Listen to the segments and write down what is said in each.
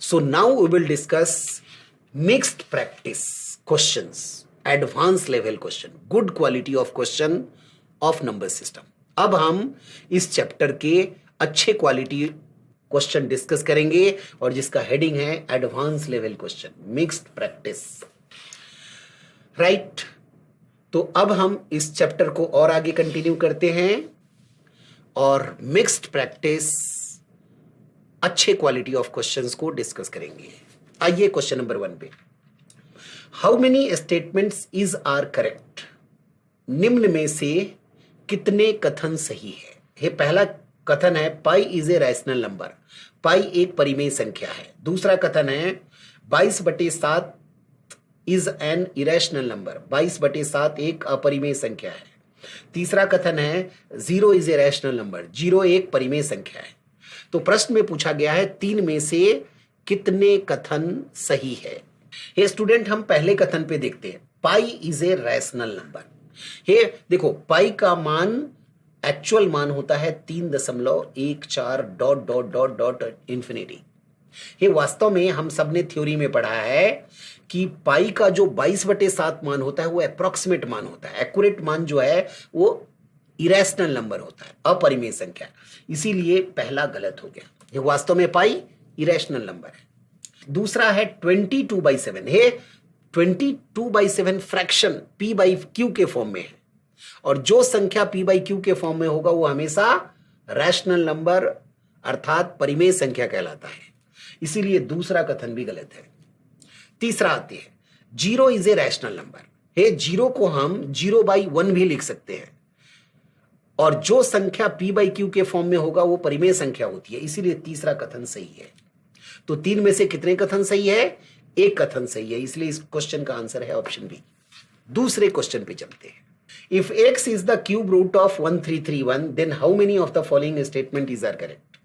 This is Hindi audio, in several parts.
So now we will discuss mixed practice questions, advanced level question, good quality of question of number system. अब हम इस चैप्टर के अच्छे क्वालिटी क्वेश्चन डिस्कस करेंगे और जिसका हेडिंग है advance level question, mixed practice, right. तो अब हम इस चैप्टर को और आगे कंटिन्यू करते हैं और मिक्स्ड प्रैक्टिस अच्छे क्वालिटी ऑफ क्वेश्चंस को डिस्कस करेंगे। आइए क्वेश्चन नंबर 1 पे, how many statements is are correct, निम्न में से कितने कथन सही है। ये पहला कथन है pi is a rational number, pi एक परिमेय संख्या है। दूसरा कथन है 22/7 इज एन इरेशनल नंबर, 22/7 एक अपरिमेय संख्या है। तीसरा कथन है 0 इज ए रैशनल नंबर, 0 एक परिमेय संख्या है। तो प्रश्न में पूछा गया है 3 में से कितने कथन सही है। ये स्टूडेंट हम पहले कथन पे देखते हैं, पाई इज ए रैशनल नंबर। ये देखो पाई का मान एक्चुअल मान होता है 3.14 dot dot dot dot infinity. ये वास्तव में हम सबने थ्योरी में पढ़ा है कि पाई का जो 22/7 मान होता है वो अप्रोक्सीमेट मान होता है, एक्यूरेट मान जो है वो इरेशनल नंबर होता है, अपरिमेय संख्या। इसीलिए पहला गलत हो गया, ये वास्तव में पाई इरेशनल नंबर है। दूसरा है 22/7, है 22/7 फ्रैक्शन p/q के फॉर्म में है और जो संख्या p/q के फॉर्म में होगा वो हमेशा रैशनल नंबर अर्थात परिमेय संख्या कहलाता है, इसीलिए दूसरा कथन भी गलत है। तीसरा आती है 0 इज ए रैशनल नंबर, है 0 को हम 0/1 भी लिख सकते हैं और जो संख्या p/q के फॉर्म में होगा वो परिमेय संख्या होती है, इसीलिए तीसरा कथन सही है। तो 3 में से कितने कथन सही है, एक कथन सही है, इसलिए इस क्वेश्चन का आंसर है ऑप्शन बी। दूसरे क्वेश्चन पे चलते हैं, if x is the cube root of 1331 then how many of the following statement is are correct।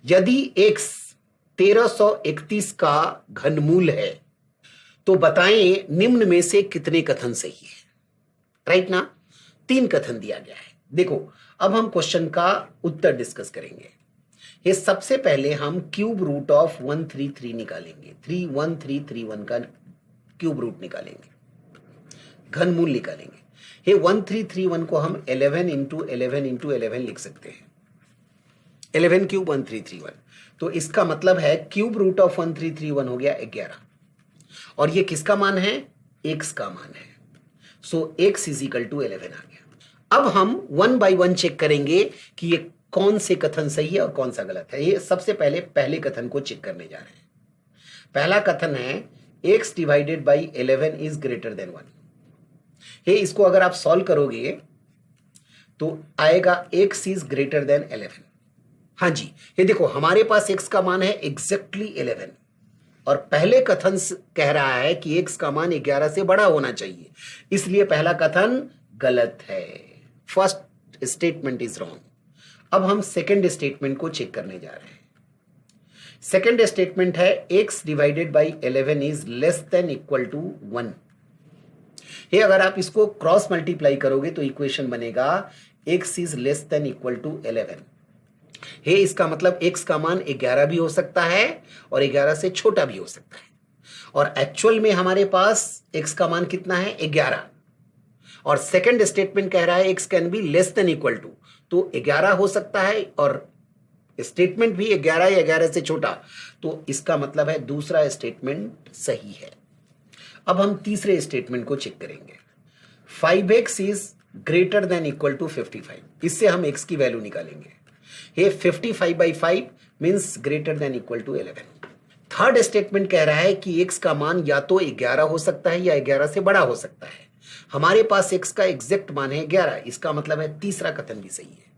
यदि x 1331 का घनमूल है तो बताएं निम्न में से कितने कथन सही है, राइट ना। 3 कथन दिया गया है। देखो अब हम क्वेश्चन का उत्तर डिस्कस करेंगे। ये सबसे पहले हम क्यूब रूट ऑफ 133 निकालेंगे, 31331 का क्यूब रूट निकालेंगे, घनमूल निकालेंगे। ये 1331 को हम 11 × 11 × 11 लिख सकते हैं, 11 क्यूब 1331। तो इसका मतलब है क्यूब रूट ऑफ 1331 हो गया 11 और ये किसका मान है, x का मान है। सो x = 11 आ गया। अब हम 1 by 1 चेक करेंगे कि ये कौन से कथन सही है और कौन सा गलत है। ये सबसे पहले कथन को चेक करने जा रहे हैं। पहला कथन है x / 11 इज ग्रेटर देन 1। ये इसको अगर आप सॉल्व करोगे तो आएगा x इज ग्रेटर देन 11। हाँ जी, ये देखो हमारे पास x का मान है एग्जैक्टली 11 और पहले कथन कह रहा है कि x का मान 11 से बड़ा होना चाहिए, इसलिए पहला कथन गलत है। First statement is wrong. अब हम सेकेंड स्टेटमेंट को चेक करने जा रहे हैं। सेकेंड स्टेटमेंट है x / 11 is less than equal to 1। ये अगर आप इसको क्रॉस मल्टीप्लाई करोगे तो इक्वेशन बनेगा x is less than equal to 11। Hey इसका मतलब x का मान 11 भी हो सकता है और 11 से छोटा भी हो सकता है और एक्चुअल में हमारे पास x का मान कितना है, 11। और सेकंड स्टेटमेंट कह रहा है x can be less than equal to, तो 11 हो सकता है और स्टेटमेंट भी 11 या 11 से छोटा, तो इसका मतलब है दूसरा स्टेटमेंट सही है। अब हम तीसरे स्टेटमेंट को चेक करेंगे। 5x is greater than equal to 55, इससे हम x की वैल्यू निकालेंगे। ये 55/5 means greater than equal to 11। Third statement कह रहा है कि x का मान या तो 11 हो सकता है या 11 से बड़ा हो सकता है। हमारे पास x का एग्जैक्ट मान है 11, इसका मतलब है तीसरा कथन भी सही है।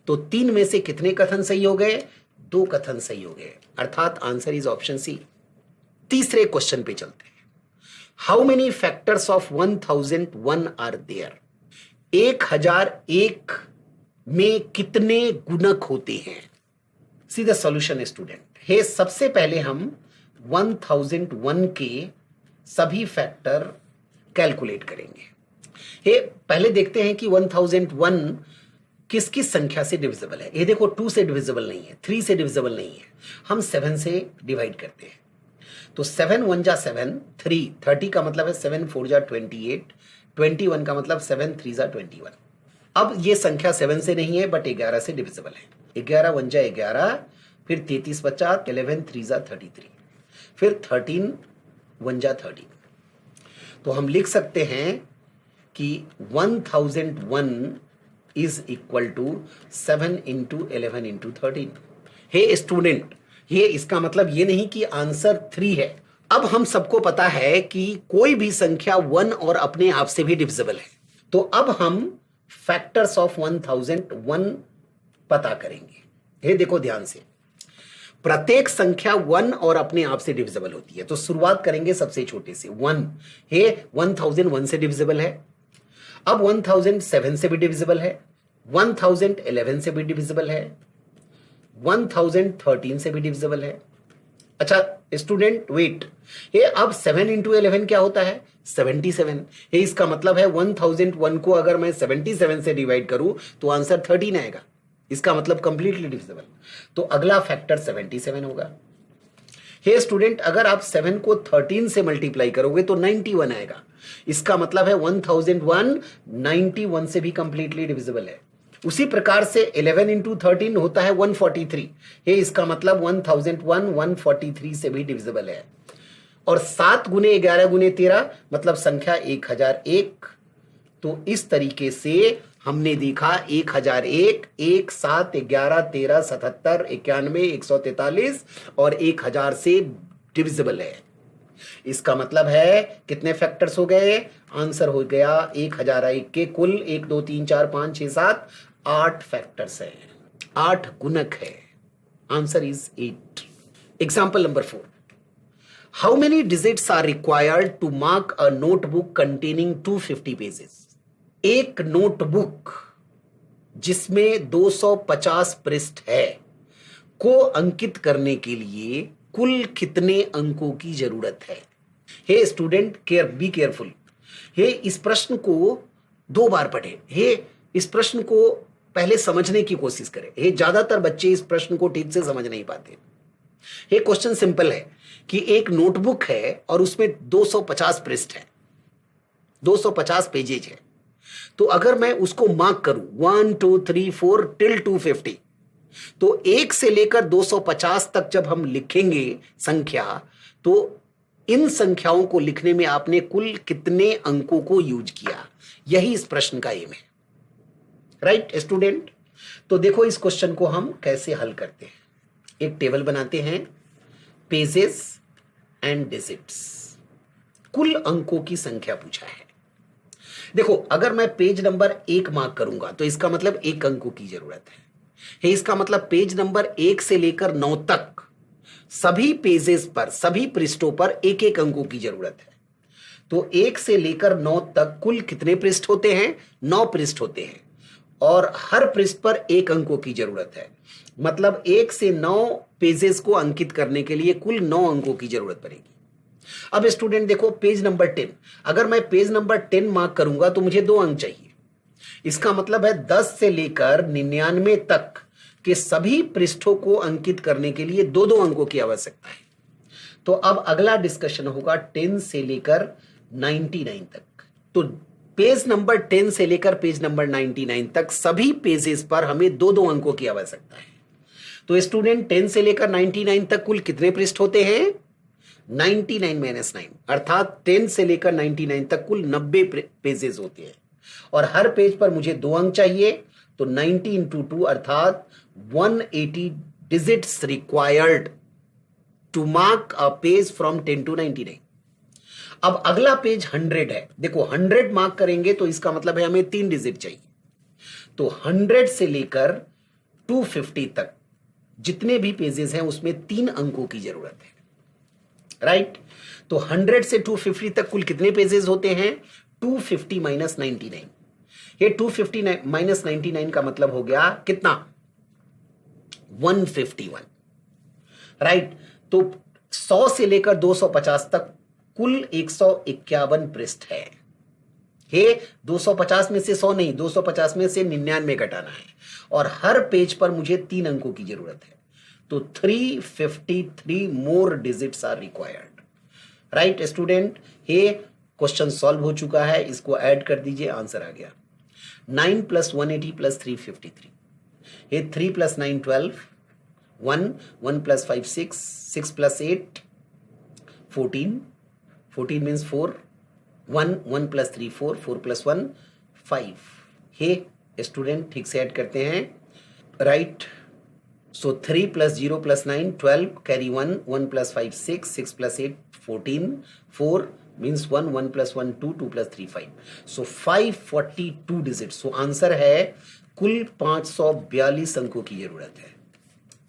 तो 3 में से कितने कथन सही हो गए, 2 कथन सही हो गए, अर्थात आंसर इज ऑप्शन सी। तीसरे क्वेश्चन पे चलते हैं। How many factors of 1001 are there, 1001 में कितने गुणक होते हैं। See the solution student. Hey सबसे पहले हम 1001 के सभी फैक्टर कैलकुलेट करेंगे। हे पहले देखते हैं कि 1001 किस किस संख्या से डिविजिबल है। ये देखो 2 से डिविजिबल नहीं है, 3 से डिविजिबल नहीं है, हम 7 से डिवाइड करते हैं। तो 7 1 जा 7, 3 30 का मतलब है 7 4 जा 28, 21 का मतलब 7 3 जा 21। अब ये संख्या 7 से नहीं है बट 11 से डिविजिबल है। 11 1 जा 11, फिर 33 बचा, 11 3 जा 33, फिर 13 1 जा 13। तो हम लिख सकते हैं कि 1001 is equal to 7 into 11 into 13। Hey student, ये इसका मतलब ये नहीं कि आंसर 3 है। अब हम सबको पता है कि कोई भी संख्या 1 और अपने आप से भी डिविजिबल है। तो अब हम फैक्टर्स ऑफ 1001 पता करेंगे। ये देखो ध्यान से, प्रत्येक संख्या 1 और अपने आप से डिविजिबल होती है। तो शुरुआत करेंगे सबसे छोटे से 1। हे 1001 से डिविजिबल है। अब 1007 से भी डिविजिबल है, 1011 से भी डिविजिबल है, 1013 से भी डिविजिबल है। अच्छा स्टूडेंट वेट, ये अब 7 इंटू 11 क्या होता है? 77। ये इसका मतलब है 1001 को अगर मैं 77 से डिवाइड करूं तो आंसर 13 आएगा। इसका मतलब कंप्लीटली डिविजिबल। तो अगला फैक्टर 77 होगा। हे स्टूडेंट, अगर आप 7 को 13 से मल्टीप्लाई करोगे तो 91 आएगा। इसका मतलब है 1001 91 से भी कंप्लीटली डिविजिबल है। उसी प्रकार से 11 इंटू 13 होता है 143। ये इसका मतलब 1001 143 से भी डिविजिबल है। और 7 गुने 11 गुने 13 मतलब संख्या 1001। तो इस तरीके से हमने देखा 1001, 1 7 11 13 77 91 143 और 1000 से डिविजिबल है। इसका मतलब है कितने फैक्टर्स हो गए? आंसर हो गया 1001 के कुल 1 2 3 4 5 6 7 8 फैक्टर्स है, 8 गुणक है। Answer is 8। Example number 4, how many digits are required to mark a notebook containing 250 pages? एक नोटबुक जिसमें 250 पृष्ठ है को अंकित करने के लिए कुल कितने अंकों की जरूरत है? Hey student, be careful. Hey इस प्रश्न को 2 बार पढ़े। हे इस प्रश्न को पहले समझने की कोशिश करें। हे ज्यादातर बच्चे इस प्रश्न को ठीक से समझ नहीं पाते। ये क्वेश्चन सिंपल है कि एक नोटबुक है और उसमें 250 पृष्ठ है, 250 पेजेज है। तो अगर मैं उसको मार्क करूं 1 2 3 4 टिल 250, तो 1 से लेकर 250 तक जब हम लिखेंगे संख्या, तो इन संख्याओं को लिखने में आपने कुल कितने अंकों को यूज किया, यही इस प्रश्न का एम है। Right student? तो देखो इस क्वेश्चन को हम कैसे हल करते हैं। एक टेबल बनाते हैं, पेजेस एंड डिजिट्स, कुल अंकों की संख्या पूछा है। देखो अगर मैं पेज नंबर 1 मार्क करूंगा तो इसका मतलब 1 अंकों की जरूरत है। इसका मतलब पेज नंबर 1 से लेकर 9 तक सभी पेजेस पर, सभी पृष्ठों पर 1 अंकों की जरूरत है। तो 1 से लेकर 9 तक कुल कितने पृष्ठ होते हैं? 9 पृष्ठ होते हैं और हर पृष्ठ पर 1 अंकों की जरूरत है। मतलब 1 से 9 पेजेस को अंकित करने के लिए कुल 9 अंकों की जरूरत पड़ेगी। अब स्टूडेंट देखो पेज नंबर 10, अगर मैं पेज नंबर 10 मार्क करूंगा तो मुझे 2 अंक चाहिए। इसका मतलब है 10 से लेकर 99 तक के सभी पृष्ठों को अंकित करने के लिए 2-2 अंकों की आवश्यकता है। तो अब अगला डिस्कशन होगा 10 से लेकर 99 तक। तो पेज नंबर 10 से लेकर पेज नंबर 99 तक सभी पेजेस पर हमें 2-2 अंकों की आवश्यकता है। तो स्टूडेंट 10 से लेकर 99 तक कुल कितने पृष्ठ होते हैं? 99 - 9, अर्थात 10 से लेकर 99 तक कुल 90 पेजेस होते हैं और हर पेज पर मुझे 2 अंक चाहिए। तो 90 × 2 अर्थात 180 digits required to mark a page from 10 to 99। अब अगला पेज 100 है। देखो 100 मार्क करेंगे तो इसका मतलब है हमें 3 डिजिट चाहिए। तो 100 से लेकर 250 तक जितने भी पेजेस हैं उसमें 3 अंकों की जरूरत है। राइट? तो 100 से 250 तक कुल कितने पेजेस होते हैं? 250 - 99। ये 250 - 99 का मतलब हो गया कितना? 151। राइट? तो 100 से लेकर 250 तक कुल 151 पृष्ठ है। हे 250 में से 100 नहीं, 250 में से 99 घटाना है और हर पेज पर मुझे 3 अंकों की जरूरत है, तो 353 more digits are required. Right student, hey question solve हो चुका है, इसको ऐड कर दीजिए, आंसर आ गया 9 + 180 + 353। ये 3 + 9 12, 1 1 + 5 6, 6 + 8 14, 14 मीन्स 4, 1 1 + 3 4, 4 + 1 5। हे स्टूडेंट ठीक से ऐड करते हैं, राइट। सो 3 + 0 + 9 12, carry 1 1 + 5 6, 6 + 8 14, 4 means 1 1 + 1 2, 2 + 3 5। So 542 digit. So answer है कुल 542 अंकों की जरूरत है।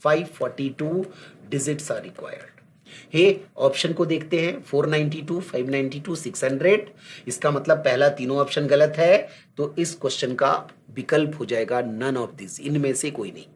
542 digits are required. Hey option को देखते हैं, 492, 592, 600। इसका मतलब पहला तीनों ऑप्शन गलत है, तो इस क्वेश्चन का विकल्प हो जाएगा नन ऑफ दिस, इनमें से कोई नहीं।